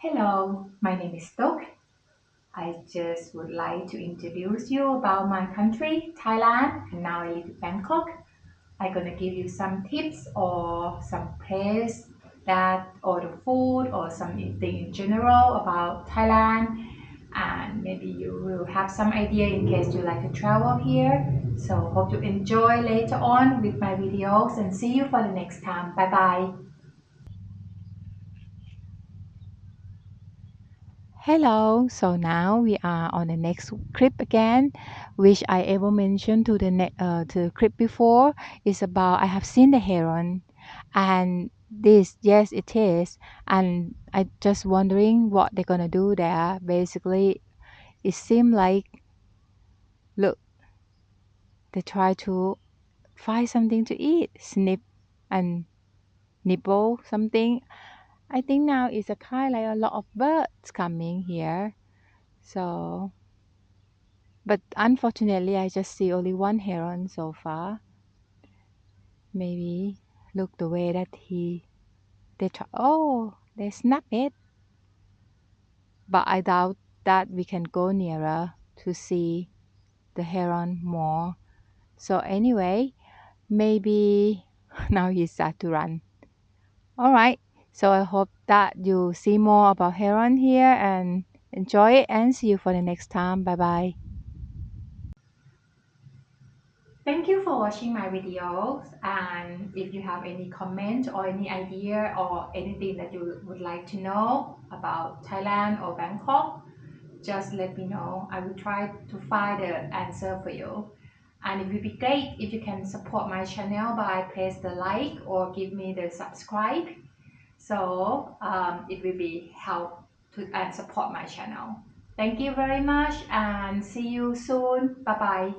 Hello, my name is Tok. I just would like to introduce you about my country, Thailand, and now I live in Bangkok. I'm gonna give you some tips or some place that or the food or something in general about Thailand, and maybe you will have some idea in case you like to travel here. So hope you enjoy later on with my videos and see you for the next time. Bye bye. Hello, so now we are on the next clip again, which I ever mentioned to the clip before. Is about I have seen the heron, and this yes it is, and I just wondering what they're gonna do there. Basically, it seemed like look they try to find something to eat, snip and nibble something. I think now it's a kind like a lot of birds coming here, so. But unfortunately, I just see only one heron so far. Maybe look the way that they try. Oh, they snap it. But I doubt that we can go nearer to see the heron more. So anyway, maybe now he start to run. All right. So I hope that you see more about heron here and enjoy it and see you for the next time. Bye bye. Thank you for watching my videos, and if you have any comment or any idea or anything that you would like to know about Thailand or Bangkok, just let me know. I will try to find the answer for you. And it would be great if you can support my channel by press the like or give me the subscribe. So it will be help to and support my channel. Thank you very much and see you soon. Bye bye.